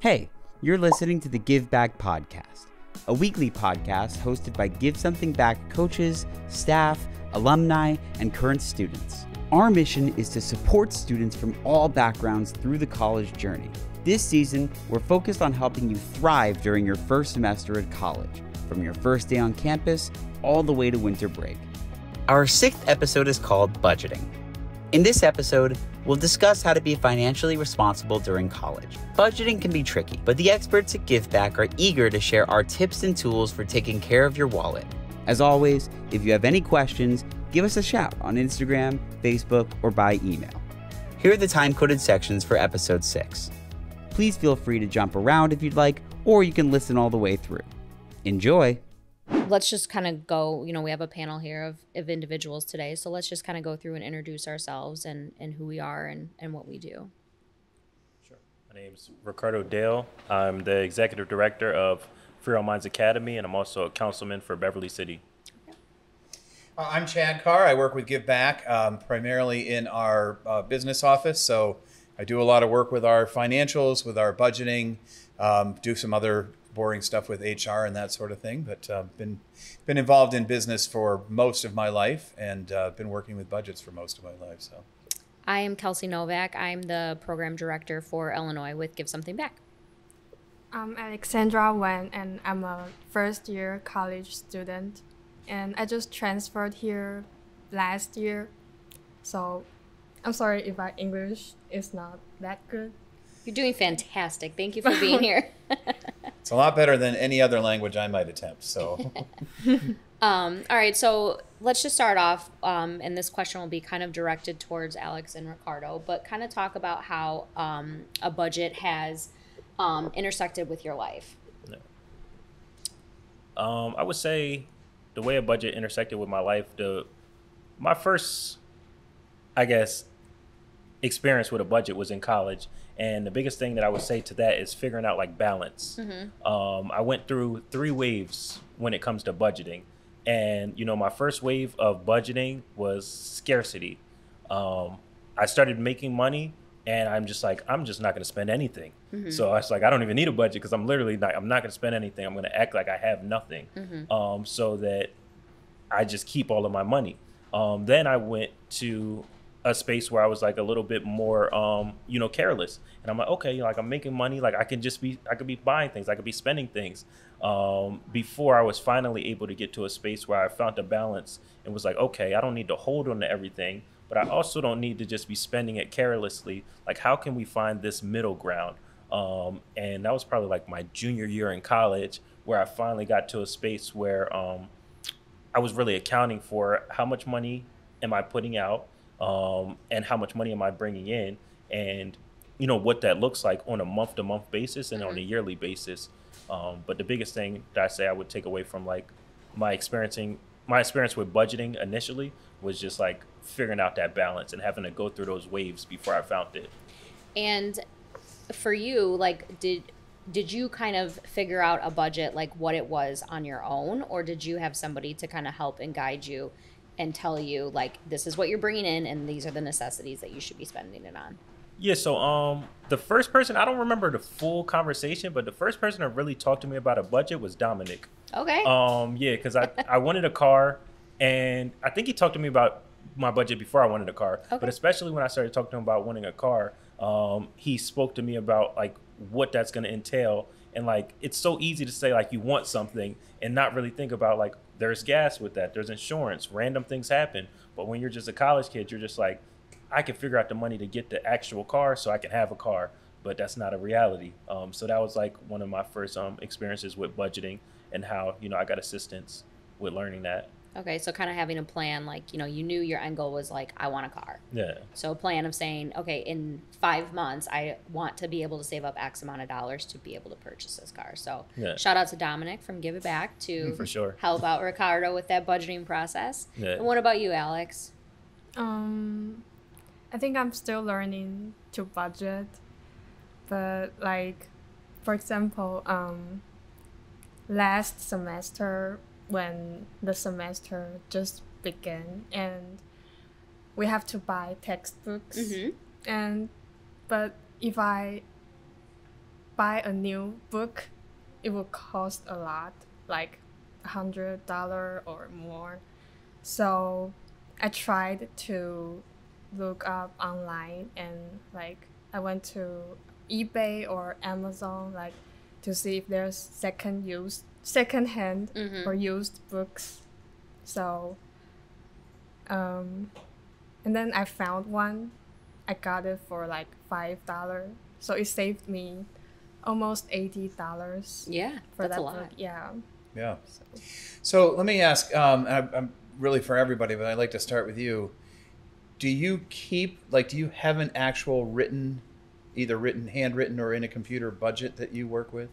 Hey, you're listening to the Give Back Podcast, a weekly podcast hosted by Give Something Back coaches, staff, alumni, and current students. Our mission is to support students from all backgrounds through the college journey. This season, we're focused on helping you thrive during your first semester at college, from your first day on campus all the way to winter break. Our 6th episode is called Budgeting. In this episode, we'll discuss how to be financially responsible during college. Budgeting can be tricky, but the experts at Give Back are eager to share our tips and tools for taking care of your wallet. As always, if you have any questions, give us a shout on Instagram, Facebook, or by email. Here are the time-coded sections for episode 6. Please feel free to jump around if you'd like, or you can listen all the way through. Enjoy! Let's just kind of go, we have a panel here of individuals today, so let's just kind of go through and introduce ourselves and who we are and what we do. Sure. My name's Ricardo Dale. I'm the executive director of Free All Minds Academy, and I'm also a councilman for Beverly City. I'm Chad Carr. I work with Give Back primarily in our business office. So I do a lot of work with our financials, with our budgeting, do some other boring stuff with HR and that sort of thing. But been involved in business for most of my life and been working with budgets for most of my life. So I am Kelsey Novak. I'm the program director for Illinois with Give Something Back. I'm Alexandra Wen, and I'm a first-year college student. And I just transferred here last year, so I'm sorry if my English is not that good. You're doing fantastic. Thank you for being here. It's a lot better than any other language I might attempt. So, all right, so let's just start off, and this question will be kind of directed towards Alex and Ricardo, but kind of talk about how a budget has intersected with your life. I would say the way a budget intersected with my life, my first, experience with a budget was in college. And the biggest thing that I would say to that is figuring out balance. Mm-hmm. I went through 3 waves when it comes to budgeting. And, my first wave of budgeting was scarcity. I started making money and I'm just not going to spend anything. Mm-hmm. So I was like, I don't even need a budget because I'm not going to spend anything. I'm going to act like I have nothing. Mm-hmm. So that I just keep all of my money. Then I went to a space where I was a little bit more, careless. And I'm like, okay, I'm making money. I could be buying things. I could be spending things. Before I was finally able to get to a space where I found a balance and was like, okay, I don't need to hold on to everything, but I also don't need to just be spending it carelessly. How can we find this middle ground? And that was probably my junior year in college where I finally got to a space where I was really accounting for how much money am I putting out, and how much money am I bringing in, and what that looks like on a month-to-month basis and on a yearly basis. But the biggest thing that I say I would take away from my experience with budgeting initially was just figuring out that balance and having to go through those waves before I found it. And for you, did you kind of figure out a budget what it was on your own, or did you have somebody to kind of help and guide you and tell you this is what you're bringing in and these are the necessities that you should be spending it on? Yeah, so the first person, I don't remember the full conversation, but the first person that really talked to me about a budget was Dominic. Okay. Yeah, because I wanted a car, and I think he talked to me about my budget before I wanted a car. Okay. But especially when I started talking to him about wanting a car, he spoke to me about what that's going to entail. And it's so easy to say you want something and not really think about there's gas with that, there's insurance, random things happen. But when you're just a college kid, you're just I can figure out the money to get the actual car so I can have a car, but that's not a reality. So that was one of my first experiences with budgeting and how, I got assistance with learning that. Okay, so kind of having a plan, you knew your end goal was I want a car. Yeah. So a plan of saying, okay, in 5 months, I want to be able to save up X amount of dollars to be able to purchase this car. So Shout out to Dominic from Give It Back to for sure help out Ricardo with that budgeting process. Yeah. And what about you, Alex? I think I'm still learning to budget, but for example, last semester when the semester just began and we have to buy textbooks, but if I buy a new book, it will cost a lot, like $100 or more. So I tried to look up online, and like I went to eBay or Amazon, like to see if there's second-hand or used books. So and then I found one. I got it for like $5. So it saved me almost $80 Yeah, for that's that a lot. book. Yeah. Yeah. So let me ask, I'm really for everybody, but I'd like to start with you. Do you have an actual handwritten or in a computer budget that you work with?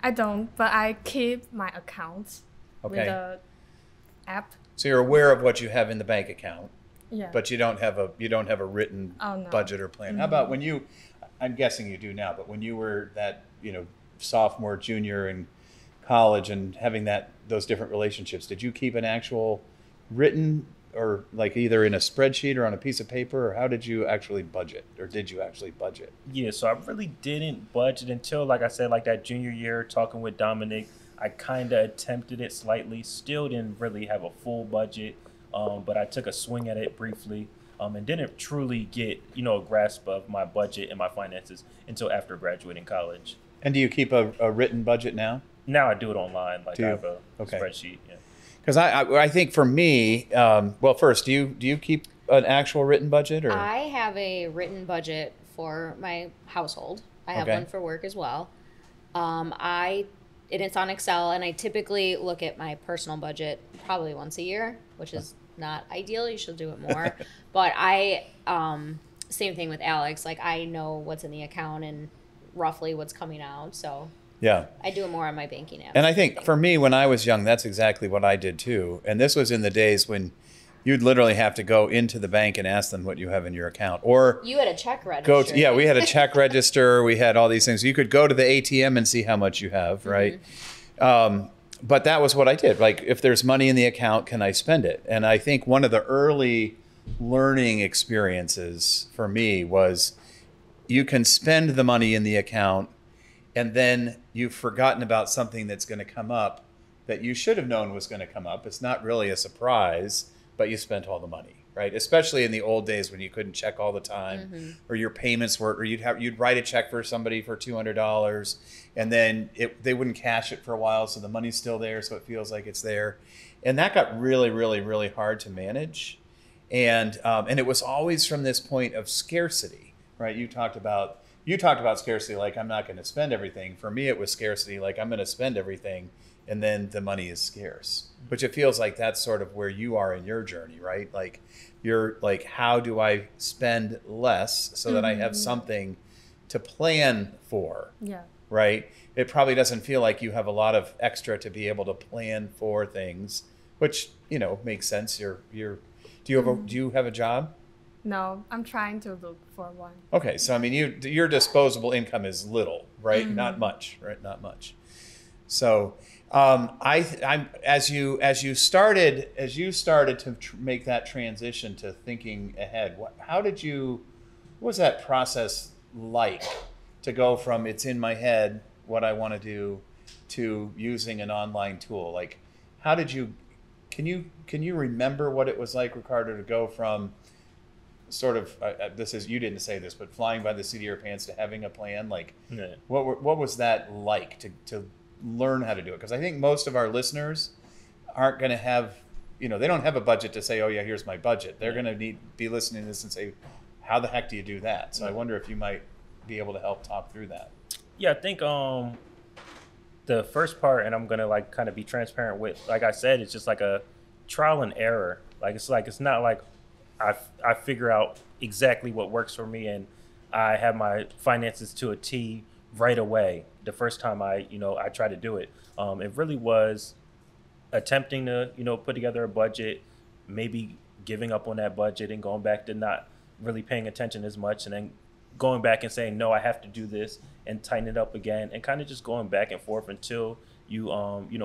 I don't, but I keep my accounts with Okay. a app. So you're aware of what you have in the bank account, Yeah. but you don't have a written Oh, no. budget or plan. How about when I'm guessing you do now, but when you were that, sophomore, junior in college and having those different relationships, did you keep an actual written, or like either in a spreadsheet or on a piece of paper, or how did you actually budget, or did you actually budget? Yeah, so I really didn't budget until, like I said, like that junior year talking with Dominic. I kind of attempted it slightly, still didn't really have a full budget, but I took a swing at it briefly, and didn't truly get, a grasp of my budget and my finances until after graduating college. And do you keep a written budget now? Now I do it online, like Do I you? have a Okay. spreadsheet. Yeah. Because I think for me, well, first, do you keep an actual written budget, or? I have a written budget for my household. I have Okay. one for work as well. It's on Excel, and I typically look at my personal budget probably once a year, which is not ideal. You should do it more. But same thing with Alex. Like, I know what's in the account and roughly what's coming out. So Yeah. I do it more on my banking app. And I think for me, when I was young, that's exactly what I did too. And this was in the days when you'd literally have to go into the bank and ask them what you have in your account, or You had a check register. we had a check register. We had all these things. You could go to the ATM and see how much you have, right? But that was what I did. Like, if there's money in the account, can I spend it? And I think one of the early learning experiences for me was you can spend the money in the account, and then you've forgotten about something that's going to come up that you should have known was going to come up. It's not really a surprise, but you spent all the money, right? Especially in the old days when you couldn't check all the time, or your payments were, or you'd write a check for somebody for $200, and then they wouldn't cash it for a while, so the money's still there, so it feels like it's there, and that got really, really, really hard to manage, and it was always from this point of scarcity, right? You talked about scarcity, like, I'm not going to spend everything. For me, it was scarcity, like, I'm going to spend everything, and then the money is scarce. Which it feels like that's sort of where you are in your journey, right? Like, you're like, how do I spend less so that I have something to plan for, Yeah. right? It probably doesn't feel like you have a lot of extra to be able to plan for things, which, makes sense. Do you have a job? No, I'm trying to look for one. Okay, so I mean, your disposable income is little, right? Not much, right? Not much. So, as you started to make that transition to thinking ahead, what was that process like to go from it's in my head what I want to do to using an online tool? Like, how did you? Can you remember what it was like, Ricardo, to go from sort of you didn't say this, but flying by the seat of your pants to having a plan? Like, Yeah. what was that like to learn how to do it? Because I think most of our listeners aren't going to have, they don't have a budget to say, oh yeah, here's my budget. They're going to be listening to this and say, how the heck do you do that? So I wonder if you might be able to help talk through that. Yeah, I think the first part, and I'm gonna kind of be transparent with, like I said, it's just like a trial and error. It's not like I figure out exactly what works for me and I have my finances to a T right away the first time I try to do it. It really was attempting to put together a budget, maybe giving up on that budget and going back to not really paying attention as much, and then going back and saying, no, I have to do this, and tighten it up again, and kind of just going back and forth until you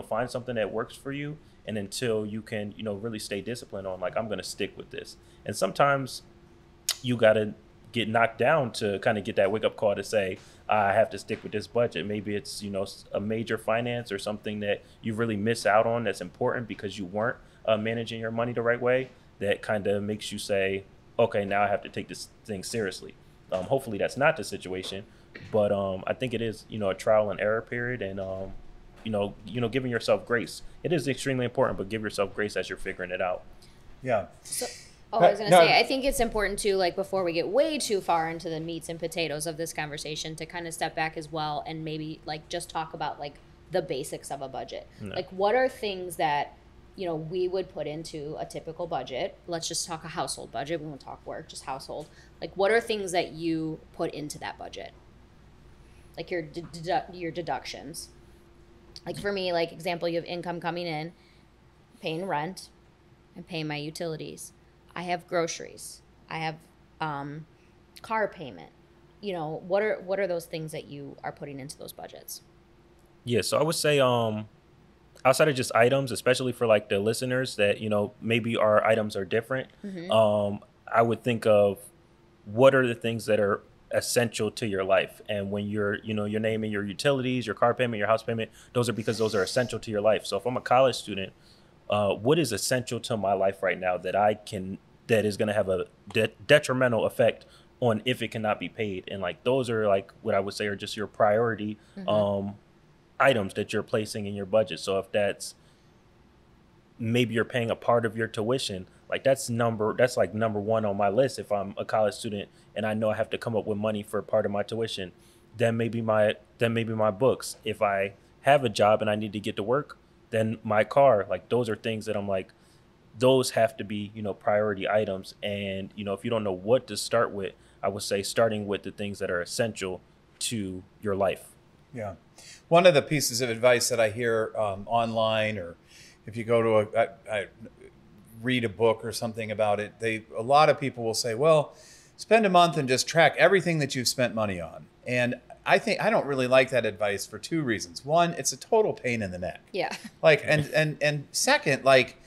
find something that works for you, and until you can really stay disciplined on, like, I'm going to stick with this. And sometimes you got to get knocked down to kind of get that wake up call to say, I have to stick with this budget. Maybe it's, a major finance or something that you really miss out on that's important because you weren't managing your money the right way, that kind of makes you say, okay, now I have to take this thing seriously. Hopefully that's not the situation, but I think it is, a trial and error period, and giving yourself grace. It is extremely important, but give yourself grace as you're figuring it out. Yeah. I was going to say, I think it's important too, like before we get way too far into the meats and potatoes of this conversation, to kind of step back as well and maybe like just talk about like the basics of a budget. Yeah. Like what are things that, we would put into a typical budget? Let's just talk a household budget. We won't talk work, just household. Like what are things that you put into that budget? Like your deductions. Like for me, like example, you have income coming in, paying rent, and paying my utilities. I have groceries. I have car payment. What are those things that you are putting into those budgets? Yeah, so I would say outside of just items, especially for like the listeners that, maybe our items are different, I would think of what are the things that are essential to your life. And when you're naming your utilities, your car payment, your house payment, those are because those are essential to your life. So if I'm a college student, what is essential to my life right now that is going to have a detrimental effect on if it cannot be paid? And like those are like what I would say are just your priority items that you're placing in your budget. So if that's maybe you're paying a part of your tuition, like that's like number one on my list. If I'm a college student and I know I have to come up with money for part of my tuition, then maybe my books. If I have a job and I need to get to work, then my car. Like those are things that I'm like, those have to be, priority items. And, if you don't know what to start with, I would say starting with the things that are essential to your life. Yeah. One of the pieces of advice that I hear online, or if you go to I read a book or something about it, a lot of people will say, well, spend a month and just track everything that you've spent money on. And I don't really like that advice for two reasons. One, it's a total pain in the neck. Yeah. Like, and second, like,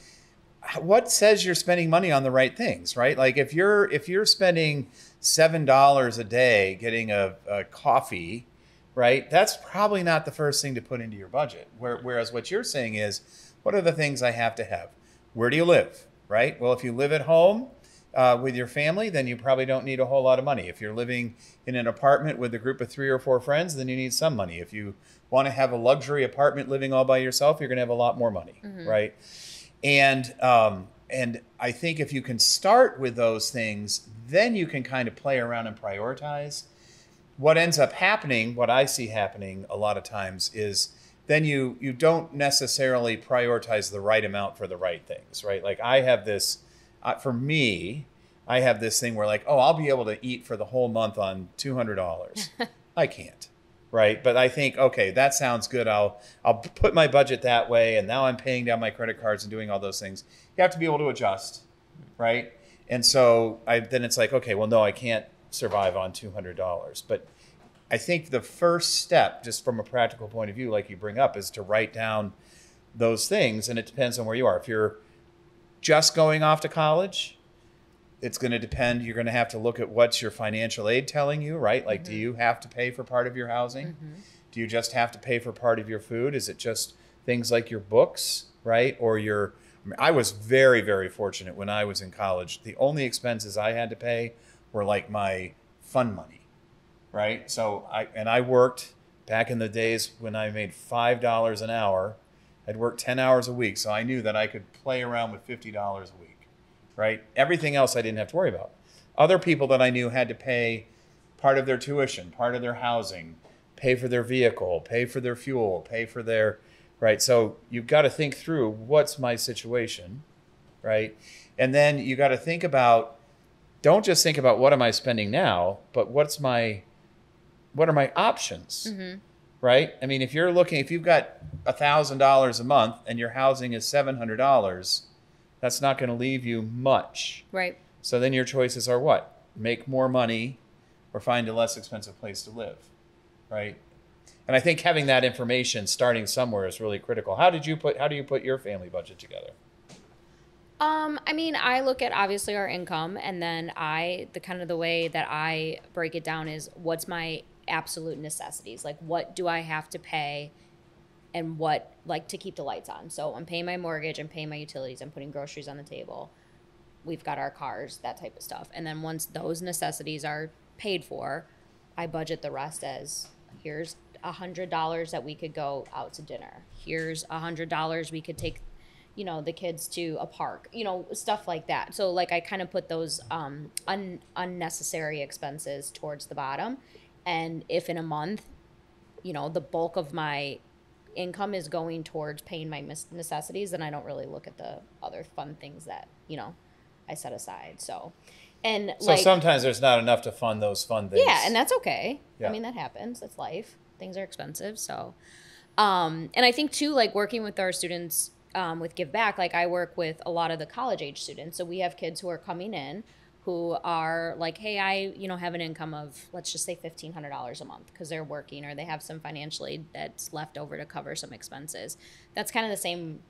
what says you're spending money on the right things, right? Like if you're spending $7 a day getting a coffee, right? That's probably not the first thing to put into your budget. Whereas what you're saying is, what are the things I have to have? Where do you live, right? Well, if you live at home with your family, then you probably don't need a whole lot of money. If you're living in an apartment with a group of 3 or 4 friends, then you need some money. If you want to have a luxury apartment living all by yourself, you're going to have a lot more money, right? And I think if you can start with those things, then you can kind of play around and prioritize. What ends up happening, what I see happening a lot of times, is then you don't necessarily prioritize the right amount for the right things, right? Like I have this, for me, I have this thing where like, oh, I'll be able to eat for the whole month on $200. I can't, right? But I think, okay, that sounds good. I'll put my budget that way, and now I'm paying down my credit cards and doing all those things. You have to be able to adjust, right? And so then it's like, okay, well, no, I can't survive on $200. But I think the first step, just from a practical point of view, like you bring up, is to write down those things. And it depends on where you are. If you're just going off to college, it's going to depend. You're going to have to look at what's your financial aid telling you, right? Like, do you have to pay for part of your housing? Do you just have to pay for part of your food? Is it just things like your books, right? Or I was very, very fortunate when I was in college. The only expenses I had to pay were like my fund money, right? So I worked back in the days when I made $5 an hour. I'd work 10 hours a week. So I knew that I could play around with $50 a week, right? Everything else I didn't have to worry about. Other people that I knew had to pay part of their tuition, part of their housing, pay for their vehicle, pay for their fuel, pay for their, right? So you've got to think through, what's my situation, right? And then you got to think about, don't just think about what am I spending now, but what are my options, right? I mean, if you've got $1,000 a month and your housing is $700, that's not going to leave you much. Right. So then your choices are what? Make more money or find a less expensive place to live, right? And I think having that information starting somewhere is really critical. How do you put your family budget together? I mean, I look at obviously our income, and then the way that I break it down is what's my absolute necessities? Like, what do I have to pay, and what, like, to keep the lights on? So I'm paying my mortgage, I'm paying my utilities, I'm putting groceries on the table. We've got our cars, that type of stuff. And then once those necessities are paid for, I budget the rest as, here's $100 that we could go out to dinner. Here's $100 we could take, the kids to a park, stuff like that. So like I kind of put those unnecessary expenses towards the bottom. And if in a month, the bulk of my income is going towards paying my necessities, then I don't really look at the other fun things that, I set aside. So sometimes there's not enough to fund those fun things. Yeah, and that's okay. Yeah. I mean, that happens. That's life. Things are expensive. So, and I think too, like working with our students with Give Back, like I work with a lot of the college age students. So we have kids who are coming in who are like, hey, I, have an income of, let's just say $1,500 a month because they're working or they have some financial aid that's left over to cover some expenses. That's kind of the same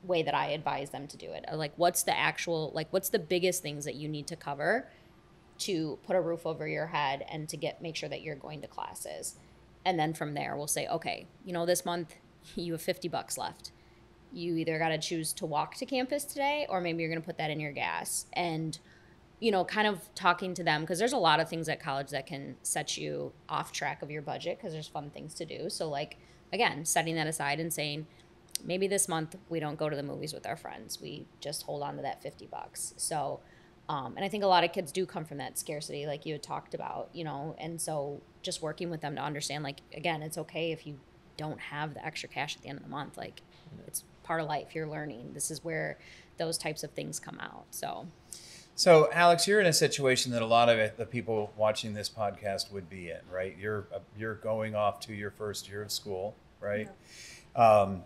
way that I advise them to do it. Like, what's the biggest things that you need to cover to put a roof over your head and to make sure that you're going to classes. And then from there, we'll say, okay, this month you have $50 left. You either got to choose to walk to campus today, or maybe you're going to put that in your gas. And, kind of talking to them, because there's a lot of things at college that can set you off track of your budget because there's fun things to do. So like, again, setting that aside and saying, maybe this month we don't go to the movies with our friends. We just hold on to that $50. So, and I think a lot of kids do come from that scarcity, like you had talked about, and so just working with them to understand, like, again, it's okay if you don't have the extra cash at the end of the month. Like, it's part of life. You're learning. This is where those types of things come out. So, Alex, you're in a situation that a lot of the people watching this podcast would be in, right? You're going off to your first year of school, right? Yeah.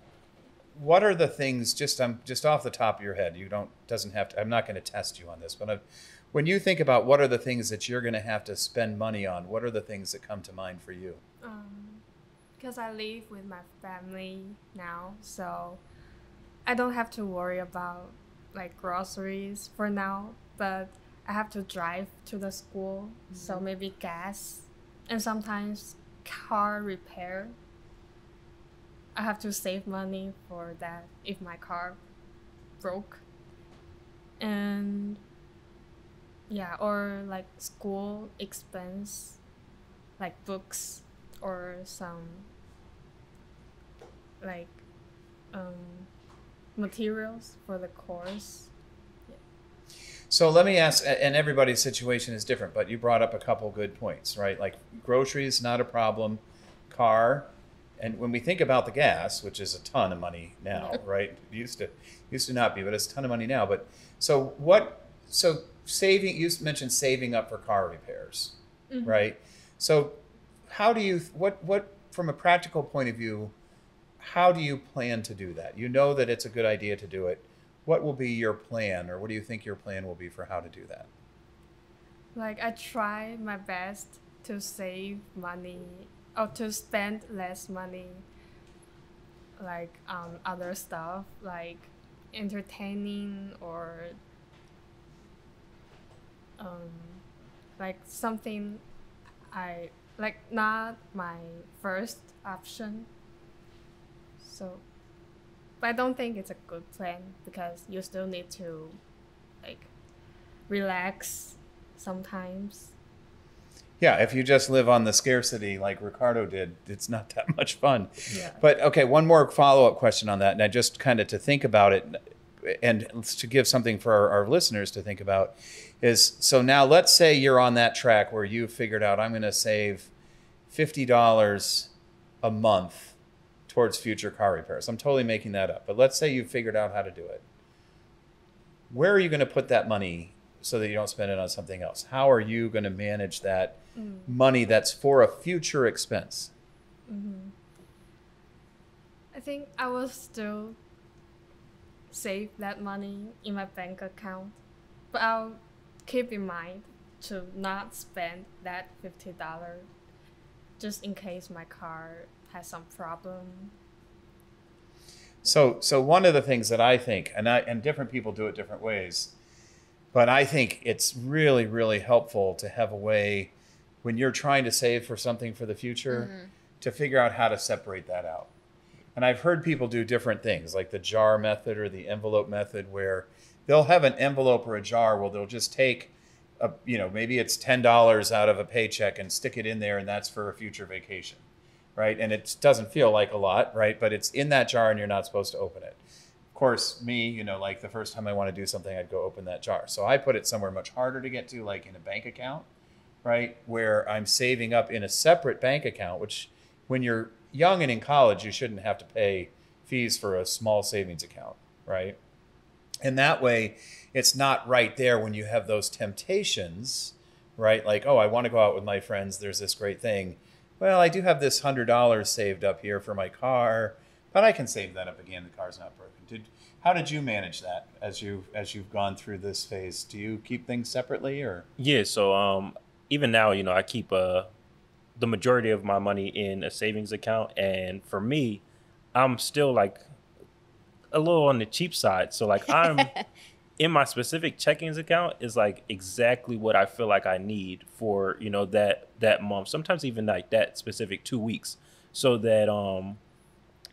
What are the things, just off the top of your head, I'm not going to test you on this, but when you think about what are the things that you're going to have to spend money on, what are the things that come to mind for you? Because I live with my family now, so I don't have to worry about like groceries for now, but I have to drive to the school, so maybe gas and sometimes car repair. I have to save money for that if my car broke. And yeah, or like school expense, like books or some like materials for the course. So let me ask, and everybody's situation is different, but you brought up a couple good points, right? Like groceries, not a problem, car. And when we think about the gas, which is a ton of money now, right? It used to not be, but it's a ton of money now. But so saving, you mentioned saving up for car repairs, right? So how do you, what from a practical point of view, how do you plan to do that? You know that it's a good idea to do it. What will be your plan, or what do you think your plan will be for how to do that? Like, I try my best to save money or to spend less money like other stuff like entertaining or like something I like, not my first option. So, but I don't think it's a good plan because you still need to like relax sometimes. Yeah, if you just live on the scarcity like Ricardo did, it's not that much fun. Yeah. But okay, one more follow-up question on that, and I just kind of to think about it and to give something for our listeners to think about is, so now let's say you're on that track where you figured out I'm going to save $50 a month towards future car repairs. I'm totally making that up, but let's say you figured out how to do it. Where are you going to put that money so that you don't spend it on something else? How are you going to manage that money that's for a future expense? I think I will still save that money in my bank account, but I'll keep in mind to not spend that $50 just in case my car has some problem. So one of the things that I think, and different people do it different ways, but I think it's really, really helpful to have a way when you're trying to save for something for the future to figure out how to separate that out. And I've heard people do different things, like the jar method or the envelope method, where they'll have an envelope or a jar where they'll just take maybe it's $10 out of a paycheck and stick it in there, and that's for a future vacation, right? And it doesn't feel like a lot, right? But it's in that jar and you're not supposed to open it. Of course, me, like the first time I want to do something, I'd go open that jar. So I put it somewhere much harder to get to, like in a bank account, right? Where I'm saving up in a separate bank account, which when you're young and in college, you shouldn't have to pay fees for a small savings account, right? And that way, it's not right there when you have those temptations, right? Like, oh, I want to go out with my friends. There's this great thing. Well, I do have this $100 saved up here for my car, but I can save that up again. The car's not broken. How did you manage that as you've gone through this phase? Do you keep things separately, or? Yeah. So even now, I keep the majority of my money in a savings account, and for me, I'm still like a little on the cheap side. So like I'm in my specific checkings account is like exactly what I feel like I need for, that month, sometimes even like that specific 2 weeks, so that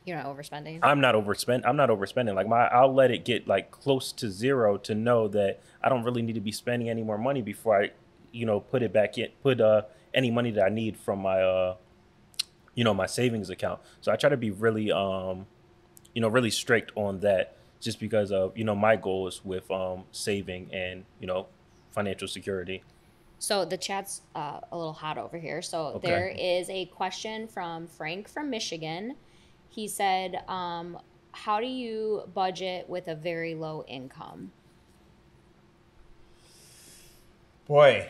you're not overspending. I'm not overspending. Like I'll let it get like close to zero to know that I don't really need to be spending any more money before I, put it back in, put any money that I need from my my savings account. So I try to be really really strict on that, just because of, my goals with saving and, financial security. So the chat's a little hot over here. So Okay. There is a question from Frank from Michigan. He said, how do you budget with a very low income? Boy,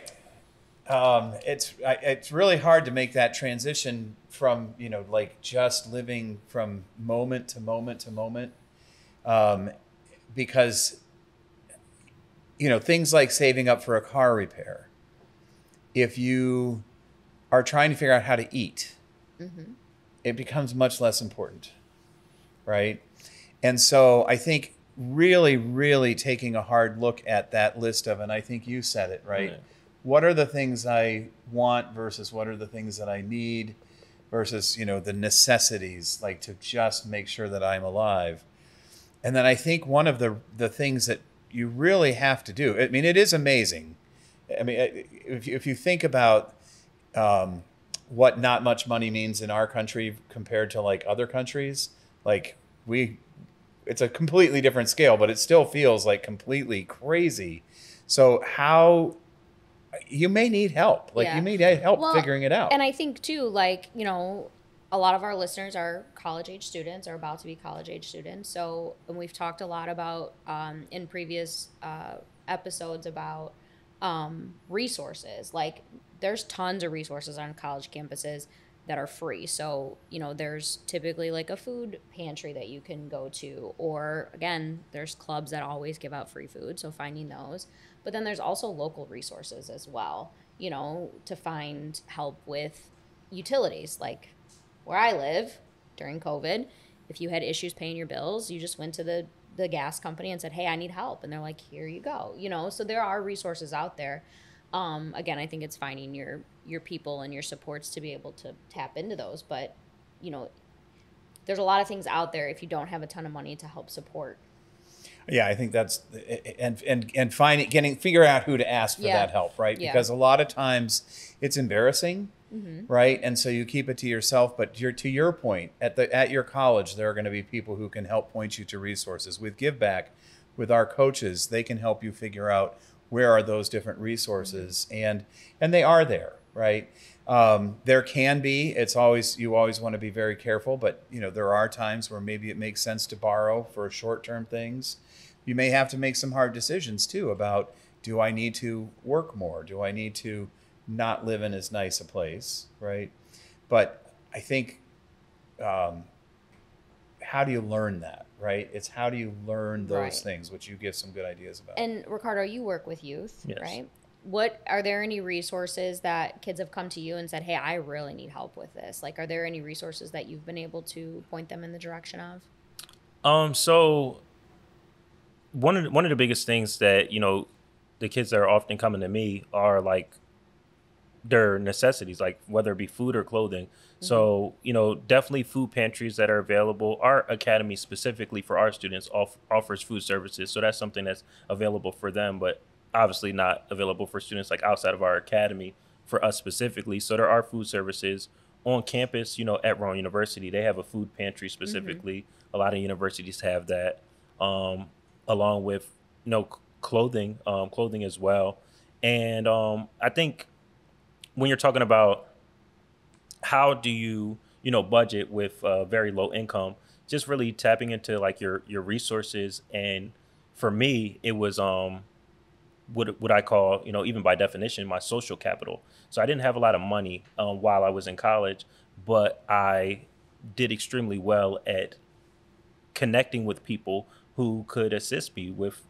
it's really hard to make that transition from, like just living from moment to moment to moment. Because, things like saving up for a car repair, if you are trying to figure out how to eat, it becomes much less important, right? And so I think really, really taking a hard look at that list of, and I think you said it, right? Yeah. What are the things I want versus what are the things that I need versus, the necessities, like to just make sure that I'm alive. And then I think one of the things that you really have to do, I mean, it is amazing. I mean, if you think about what not much money means in our country compared to like other countries, like it's a completely different scale, but it still feels like completely crazy. So you may need help. Like you may need help figuring it out. And I think too, like, a lot of our listeners are college age students or about to be college age students. So, and we've talked a lot about in previous episodes about resources. Like there's tons of resources on college campuses that are free. So, there's typically like a food pantry that you can go to, or again, there's clubs that always give out free food. So finding those, but then there's also local resources as well, to find help with utilities. Like where I live during COVID, if you had issues paying your bills, you just went to the gas company and said, hey, I need help. And they're like, here you go. So there are resources out there. Again, I think it's finding your people and your supports to be able to tap into those. But, there's a lot of things out there if you don't have a ton of money to help support. Yeah, I think that's and figure out who to ask for that help, right? Yeah. Because a lot of times it's embarrassing, right? And so you keep it to yourself. But to your point, at your college, there are going to be people who can help point you to resources. With Give Back, with our coaches, they can help you figure out where are those different resources, and they are there, right? There can be. You always want to be very careful, but there are times where maybe it makes sense to borrow for short-term things. You may have to make some hard decisions too about, do I need to work more? Do I need to not live in as nice a place, right? But I think, how do you learn that, right? It's how do you learn those things, which you give some good ideas about. And Ricardo, you work with youth, Yes. right? Are there any resources that kids have come to you and said, hey, I really need help with this? Like, are there any resources that you've been able to point them in the direction of? So one of the biggest things that, the kids that are often coming to me are like their necessities, like whether it be food or clothing. So, definitely food pantries that are available. Our academy specifically for our students offers food services. So that's something that's available for them, but obviously not available for students like outside of our academy for us specifically. So there are food services on campus, at Rowan University. They have a food pantry specifically. A lot of universities have that, along with, clothing as well. And I think when you're talking about how do you budget with very low income, just really tapping into like your resources. And for me it was what I call, even by definition, my social capital. So I didn't have a lot of money while I was in college, but I did extremely well at connecting with people who could assist me with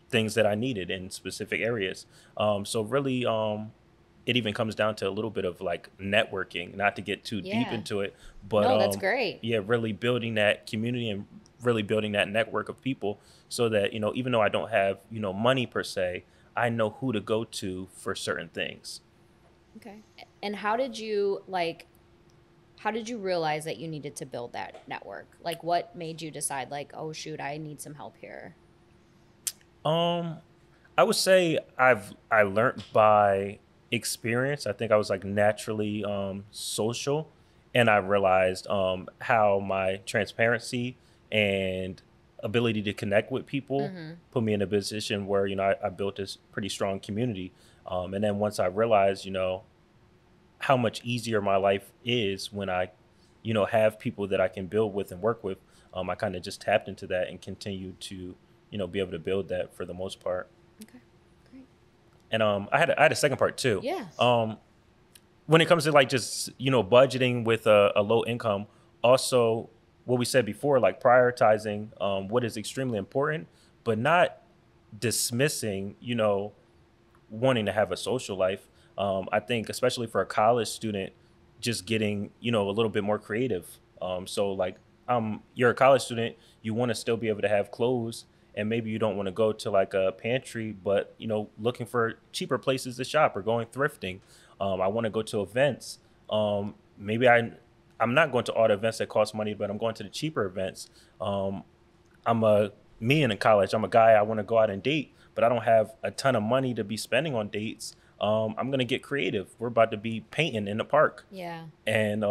things that I needed in specific areas. So really, it even comes down to a little bit of like networking, not to get too deep Yeah. into it, but No, that's great. yeah, really building that community and really building that network of people so that, even though I don't have, money per se, I know who to go to for certain things. Okay. And how did you realize that you needed to build that network? Like what made you decide like, oh shoot, I need some help here? I would say I learned by experience. I think I was like naturally social, and I realized how my transparency and ability to connect with people put me in a position where I built this pretty strong community. And then once I realized how much easier my life is when I have people that I can build with and work with, I kind of just tapped into that and continued to be able to build that for the most part. Okay. Great. And I had a second part too. Yeah. When it comes to like just budgeting with a low income, also what we said before, like prioritizing what is extremely important, but not dismissing wanting to have a social life. I think especially for a college student, just getting a little bit more creative. So like you're a college student, you want to still be able to have clothes, and maybe you don't want to go to like a pantry, but looking for cheaper places to shop or going thrifting. I want to go to events. Maybe I'm not going to all the events that cost money, but I'm going to the cheaper events. Me in college, I'm a guy, I want to go out and date, but I don't have a ton of money to be spending on dates. I'm going to get creative. We're about to be painting in the park. Yeah. And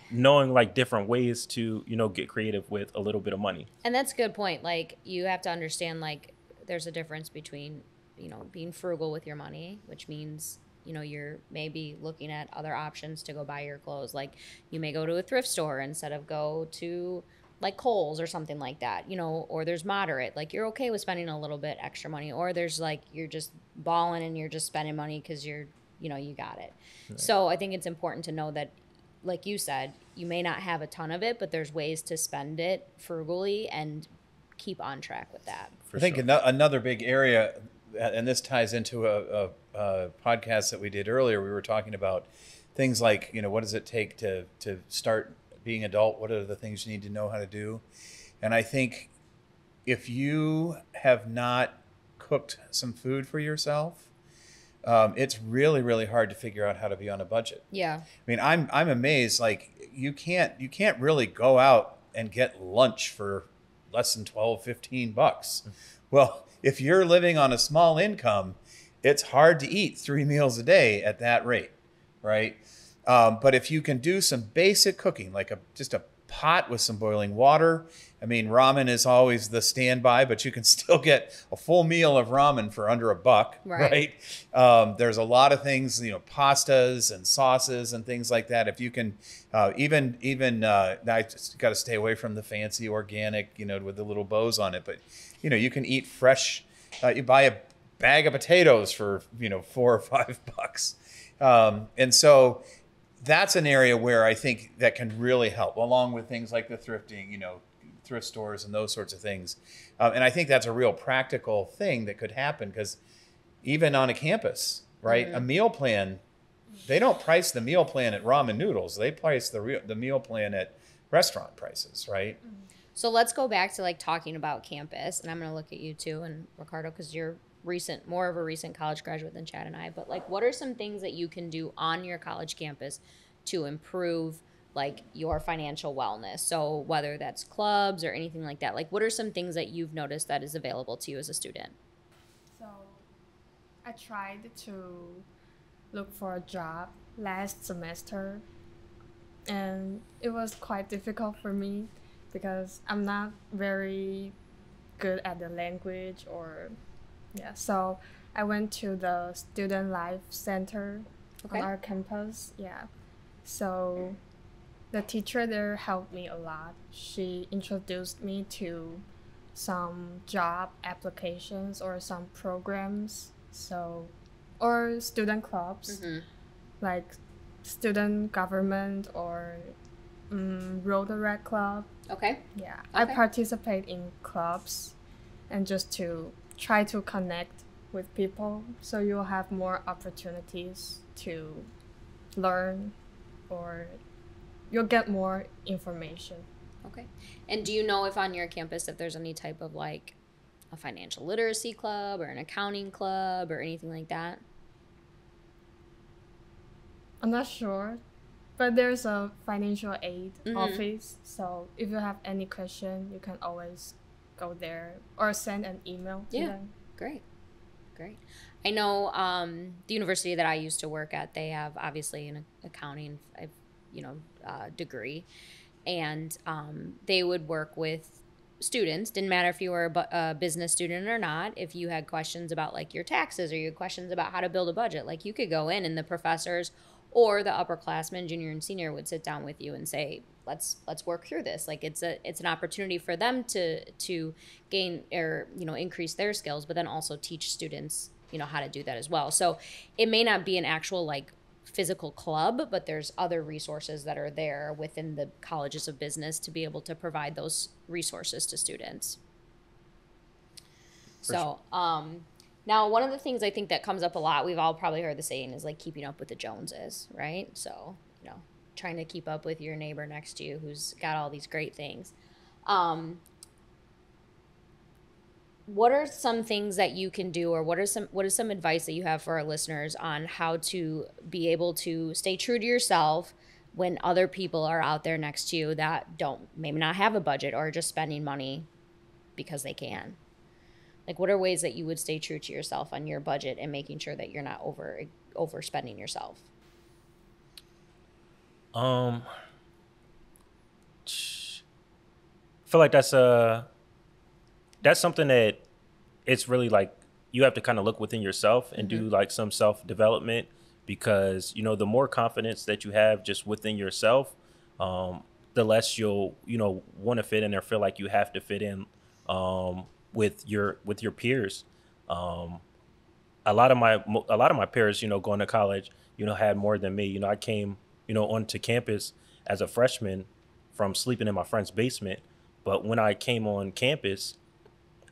knowing like different ways to, get creative with a little bit of money. And that's a good point. Like you have to understand like there's a difference between, being frugal with your money, which means, you're maybe looking at other options to go buy your clothes. Like you may go to a thrift store instead of go to like Kohl's or something like that, or there's moderate, like you're okay with spending a little bit extra money, or there's like, you're just balling and you're just spending money because you got it. Right. So I think it's important to know that, like you said, you may not have a ton of it, but there's ways to spend it frugally and keep on track with that. I think another big area, and this ties into a podcast that we did earlier, we were talking about things like, what does it take to start being adult? What are the things you need to know how to do? And I think if you have not cooked some food for yourself, it's really, really hard to figure out how to be on a budget. Yeah. I mean, I'm amazed. Like you can't really go out and get lunch for less than $12-15. Well, if you're living on a small income, it's hard to eat 3 meals a day at that rate, right? But if you can do some basic cooking, like just a pot with some boiling water. I mean, ramen is always the standby, but you can still get a full meal of ramen for under $1, right? There's a lot of things, pastas and sauces and things like that. If you can, even I just got to stay away from the fancy organic, with the little bows on it. But you can eat fresh. You buy a bag of potatoes for $4 or $5, and so. That's an area where I think that can really help, along with things like the thrifting, thrift stores and those sorts of things. And I think that's a real practical thing that could happen because even on a campus, right, a meal plan, they don't price the meal plan at ramen noodles. They price the meal plan at restaurant prices, right? So let's go back to like talking about campus, and I'm going to look at you too, and Ricardo, because you're more of a recent college graduate than Chad and I. But like, what are some things that you can do on your college campus to improve like your financial wellness? So whether that's clubs or anything like that, like what are some things that you've noticed that is available to you as a student? So I tried to look for a job last semester, and it was quite difficult for me because I'm not very good at the language so I went to the Student Life Center on our campus. So the teacher there helped me a lot. She introduced me to some job applications or some programs, or student clubs, like student government or Rotaract Club. Okay. Yeah, I participate in clubs, and just to try to connect with people, so you'll have more opportunities to learn, or you'll get more information. Okay. And do you know if on your campus if there's any type of like a financial literacy club or an accounting club or anything like that? I'm not sure, but there's a financial aid office, so if you have any question, you can always go there or send an email to them. Great. I know the university that I used to work at, they have obviously an accounting degree, and they would work with students. Didn't matter if you were a business student or not. If you had questions about like your taxes, or you had questions about how to build a budget, like you could go in and the professors or the upperclassmen, junior and senior, would sit down with you and say, let's work through this. Like it's an opportunity for them to gain or increase their skills, but then also teach students how to do that as well. So it may not be an actual like physical club, but there's other resources that are there within the colleges of business to be able to provide those resources to students. Now, one of the things I think that comes up a lot, we've all probably heard the saying, is like keeping up with the Joneses, right? So, trying to keep up with your neighbor next to you who's got all these great things. What are some things that you can do, or what is some advice that you have for our listeners on how to be able to stay true to yourself when other people are out there next to you that maybe not have a budget or are just spending money because they can? Like, what are ways that you would stay true to yourself on your budget and making sure that you're not overspending yourself? I feel like that's something that it's really like you have to kind of look within yourself and do like some self-development, because the more confidence that you have just within yourself, the less you'll want to fit in or feel like you have to fit in with your peers. A lot of my peers, going to college, had more than me. I came onto campus as a freshman from sleeping in my friend's basement, but when I came on campus,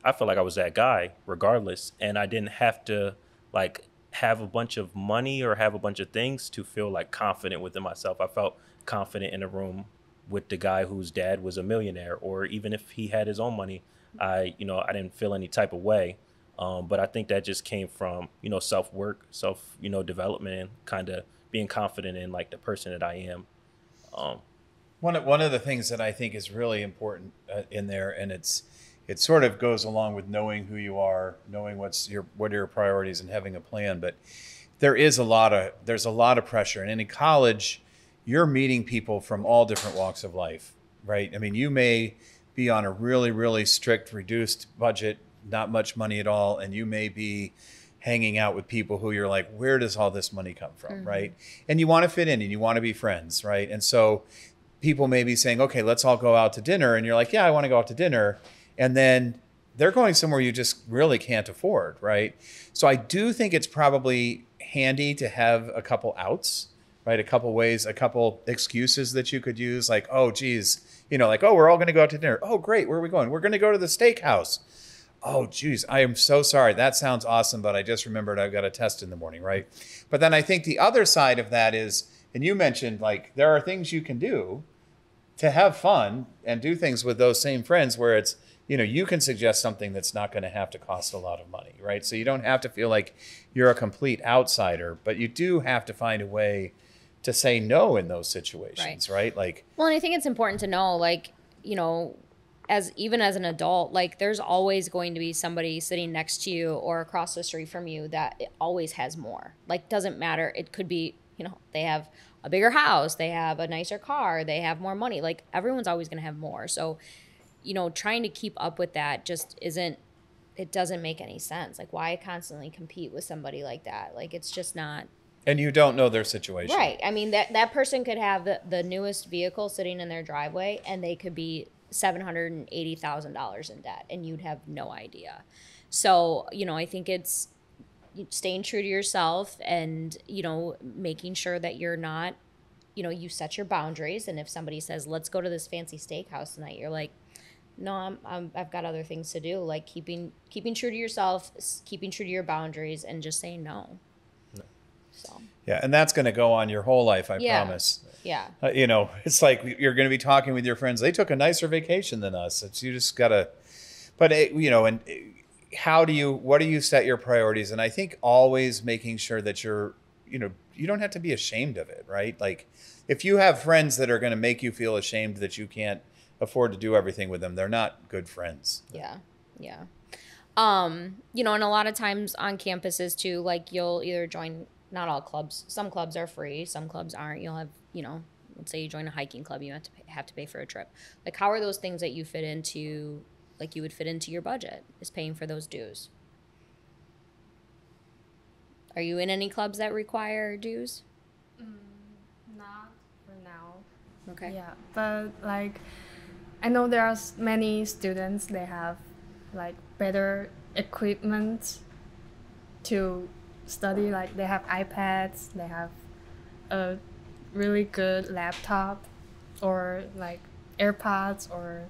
I felt like I was that guy regardless, and I didn't have to like have a bunch of money or have a bunch of things to feel like confident within myself. I felt confident in a room with the guy whose dad was a millionaire, or even if he had his own money, I didn't feel any type of way. But I think that just came from, self-work, development, and kind of being confident in like the person that I am. One of the things that I think is really important in there, and it sort of goes along with knowing who you are, knowing what are your priorities, and having a plan. But there's a lot of pressure, and in college, you're meeting people from all different walks of life, right? I mean, you may be on a really, really strict, reduced budget, not much money at all, and you may be hanging out with people who you're like, where does all this money come from, right? And you want to fit in and you want to be friends, right? And so people may be saying, okay, let's all go out to dinner, and you're like, yeah, I want to go out to dinner, and then they're going somewhere you just really can't afford, right? So I do think it's probably handy to have a couple outs, right? A couple ways, a couple excuses that you could use, like, oh, geez, like, oh, we're all going to go out to dinner. Oh, great. Where are we going? We're going to go to the steakhouse. Oh, geez, I am so sorry. That sounds awesome, but I just remembered I've got a test in the morning, right? But then I think the other side of that is, and you mentioned, like, there are things you can do to have fun and do things with those same friends where it's, you can suggest something that's not going to have to cost a lot of money, right? So you don't have to feel like you're a complete outsider, but you do have to find a way to say no in those situations, right? Like, well, and I think it's important to know, like, even as an adult, like there's always going to be somebody sitting next to you or across the street from you that it always has more. Like, doesn't matter. It could be, they have a bigger house, they have a nicer car, they have more money. Like, everyone's always going to have more. So, trying to keep up with that just it doesn't make any sense. Like, why constantly compete with somebody like that? Like, it's just not. And you don't know their situation. Right. I mean, that person could have the newest vehicle sitting in their driveway and they could be $780,000 in debt and you'd have no idea. So, I think it's staying true to yourself and, making sure that you're not, you set your boundaries. And if somebody says, let's go to this fancy steakhouse tonight, you're like, no, I've got other things to do. Like keeping true to yourself, keeping true to your boundaries, and just saying no. So. Yeah, and that's going to go on your whole life, I promise. Yeah. It's like you're going to be talking with your friends. They took a nicer vacation than us. You just got to, but and what do you set your priorities? And I think always making sure that you don't have to be ashamed of it, right? Like if you have friends that are going to make you feel ashamed that you can't afford to do everything with them, they're not good friends. Yeah. And a lot of times on campuses too, like you'll either join, not all clubs, some clubs are free, some clubs aren't. You'll have, let's say you join a hiking club, you have to pay for a trip. Like, how are those things that you fit into, like you would fit into your budget, is paying for those dues? Are you in any clubs that require dues? Not for now. Okay. Yeah, but like, I know there are many students, they have like better equipment to study. Like they have iPads, they have a really good laptop, or like AirPods, or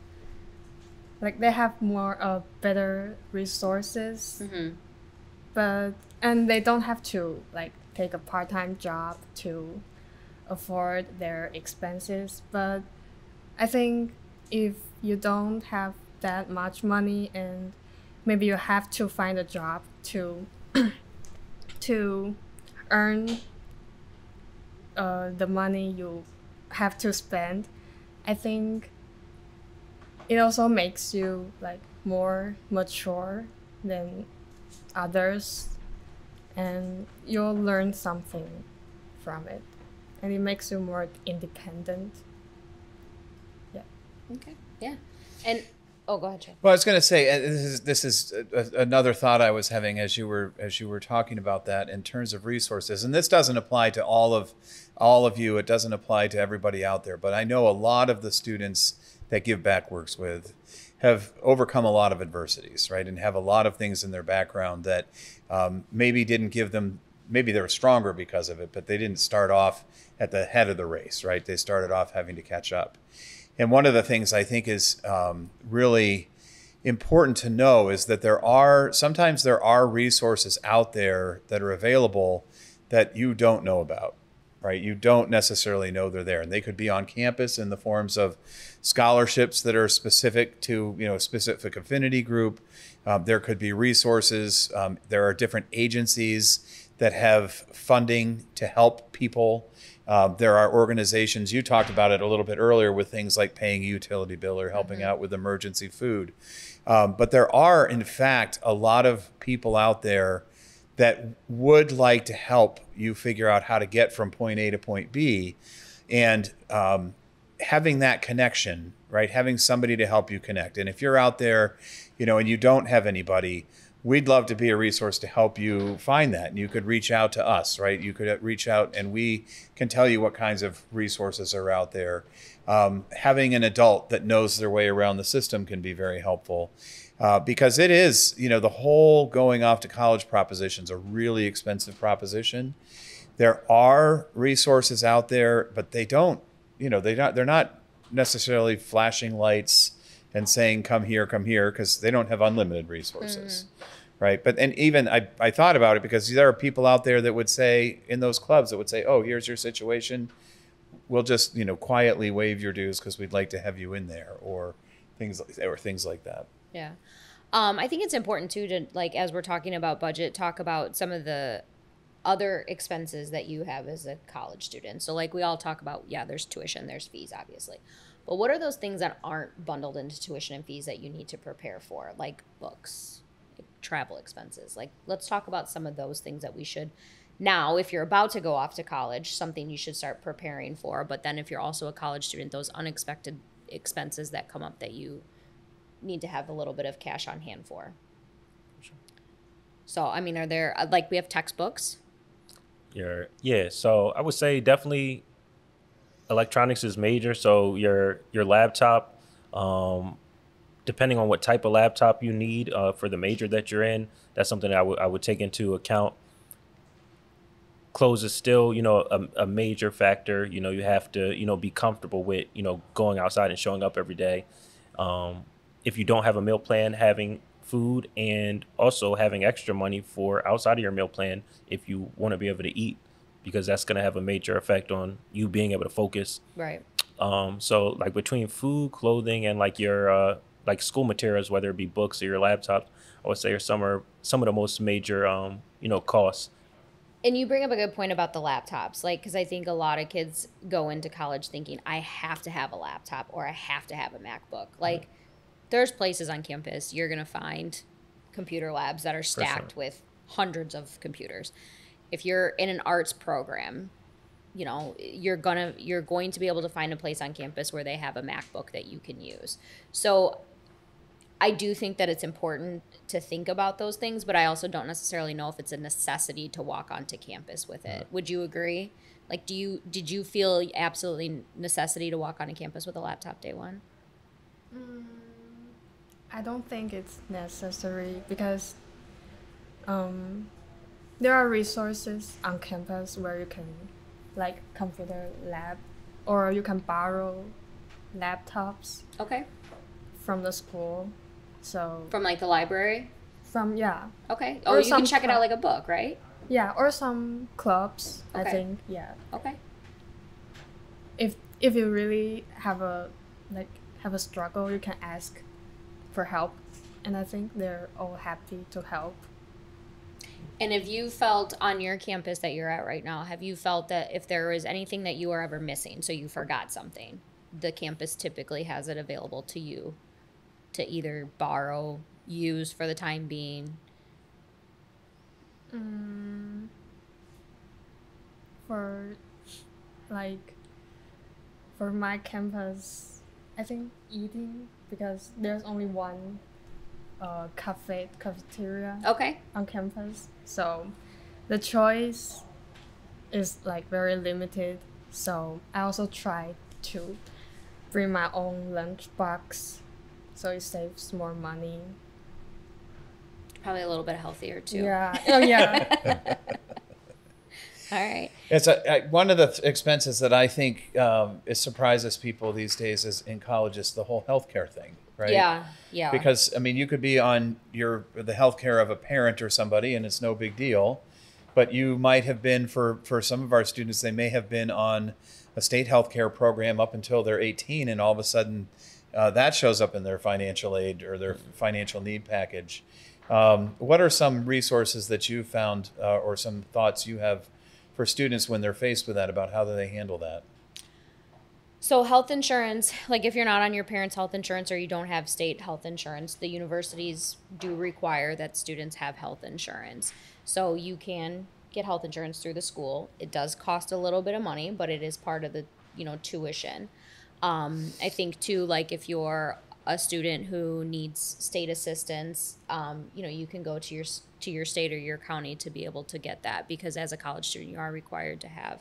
like they have more better resources. Mm-hmm. And they don't have to like take a part-time job to afford their expenses. But I think if you don't have that much money and maybe you have to find a job to earn the money you have to spend, I think it also makes you like more mature than others, and you'll learn something from it, and it makes you more independent. Yeah. Okay. Yeah. And go ahead, Chad. Well, I was going to say this is another thought I was having as you were talking about that in terms of resources, and this doesn't apply to all of you. It doesn't apply to everybody out there, but I know a lot of the students that Give Back works with have overcome a lot of adversities, right, and have a lot of things in their background that maybe didn't give them. Maybe they were stronger because of it, but they didn't start off at the head of the race, right? They started off having to catch up. And one of the things I think is really important to know is that sometimes there are resources out there that are available that you don't know about, right? You don't necessarily know they're there. And they could be on campus in the forms of scholarships that are specific to, a specific affinity group. There could be resources. There are different agencies that have funding to help people. There are organizations, you talked about it a little bit earlier with things like paying a utility bill or helping out with emergency food. But there are, in fact, a lot of people out there that would like to help you figure out how to get from point A to point B. And having that connection, right? Having somebody to help you connect. And if you're out there, and you don't have anybody, we'd love to be a resource to help you find that. And you could reach out to us, right? You could reach out and we can tell you what kinds of resources are out there. Having an adult that knows their way around the system can be very helpful because it is, the whole going off to college proposition is a really expensive proposition. There are resources out there, but they don't, they're not necessarily flashing lights and saying, come here, because they don't have unlimited resources. Right. But, and even I thought about it because there are people out there that would say in those clubs that would say, oh, here's your situation. we'll just, quietly waive your dues because we'd like to have you in there, or things like that. Yeah. I think it's important too to, like, as we're talking about budget, talk about some of the other expenses that you have as a college student. So like we all talk about, yeah, there's tuition, there's fees, obviously. But what are those things that aren't bundled into tuition and fees that you need to prepare for? Like books, like travel expenses. Like, let's talk about some of those things that we should now, if you're about to go off to college, something you should start preparing for. But then if you're also a college student, those unexpected expenses that come up that you need to have a little bit of cash on hand for. So, I mean, are there, like, we have textbooks? Yeah, so I would say definitely electronics is major. So your laptop, depending on what type of laptop you need for the major that you're in, that's something I would take into account. Clothes is still, a major factor. You have to, be comfortable with, going outside and showing up every day. If you don't have a meal plan, having food and also having extra money for outside of your meal plan if you want to be able to eat, because that's going to have a major effect on you being able to focus. Right. So like between food, clothing, and like your like school materials, whether it be books or your laptop, I would say are some of the most major costs. And you bring up a good point about the laptops, like, because I think a lot of kids go into college thinking, I have to have a laptop or I have to have a MacBook. Like, there's places on campus you're going to find computer labs that are stacked with hundreds of computers. If you're in an arts program, you're going to be able to find a place on campus where they have a MacBook that you can use. So I do think that it's important to think about those things, but I also don't necessarily know if it's a necessity to walk onto campus with it. Would you agree? Like, did you feel absolutely necessity to walk onto campus with a laptop day one? I don't think it's necessary because there are resources on campus where you can, like, computer lab, or you can borrow laptops. Okay. From the school. So from like the library? Yeah. Okay. Oh, you can check it out like a book, right? Yeah, or some clubs, okay. I think. Yeah. Okay. If you really have a struggle, you can ask for help, and I think they're all happy to help. And have you felt on your campus that you're at right now, have you felt that if there was anything that you were ever missing, so you forgot something, the campus typically has it available to you to either borrow, use for the time being? For my campus, I think eating, because there's only one cafeteria on campus, so the choice is like very limited. So I also try to bring my own lunchbox, so it saves more money. Probably a little bit healthier too. Yeah. Oh yeah. All right. It's one of the expenses that I think it surprises people these days is in college is the whole healthcare thing, right? Yeah. Because I mean, you could be on the healthcare of a parent or somebody, and it's no big deal. But you might have been for some of our students, they may have been on a state healthcare program up until they're 18, and all of a sudden that shows up in their financial aid or their financial need package. What are some resources that you found or some thoughts you have for students when they're faced with that about how do they handle that? So health insurance, like if you're not on your parents' health insurance or you don't have state health insurance, the universities do require that students have health insurance. So you can get health insurance through the school. It does cost a little bit of money, but it is part of the, tuition. I think too, like if you're a student who needs state assistance, you can go to your state or your county to be able to get that, because as a college student, you are required to have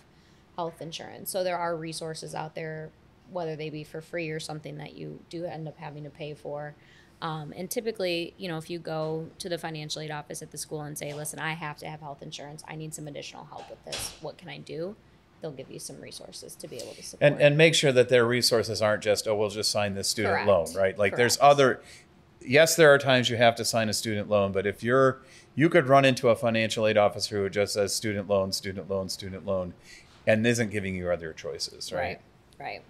health insurance. So there are resources out there, whether they be for free or something that you do end up having to pay for. And typically, if you go to the financial aid office at the school and say, listen, I have to have health insurance, I need some additional help with this, what can I do? They'll give you some resources to be able to support. And make sure that their resources aren't just, we'll just sign this student Correct. loan, right? Like Correct. Yes, there are times you have to sign a student loan, but if you could run into a financial aid officer who just says student loan, student loan, student loan, and isn't giving you other choices, right? Right.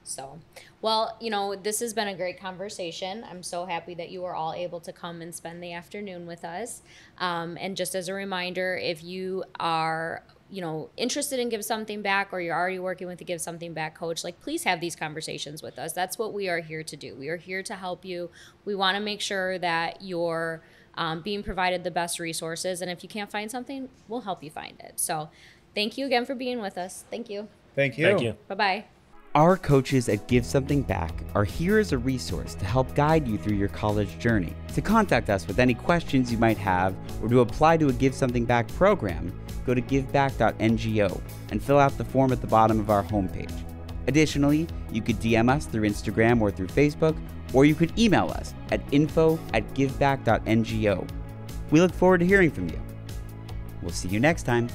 So, well, this has been a great conversation. I'm so happy that you were all able to come and spend the afternoon with us. And just as a reminder, if you are, interested in Give Something Back, or you're already working with the Give Something Back coach, please have these conversations with us. That's what we are here to do. We are here to help you. We want to make sure that you're being provided the best resources. And if you can't find something, we'll help you find it. So thank you again for being with us. Thank you. Thank you. Thank you. Bye-bye. Our coaches at Give Something Back are here as a resource to help guide you through your college journey. To contact us with any questions you might have or to apply to a Give Something Back program, go to giveback.ngo and fill out the form at the bottom of our homepage. Additionally, you could DM us through Instagram or through Facebook, or you could email us at info@giveback.ngo. We look forward to hearing from you. We'll see you next time.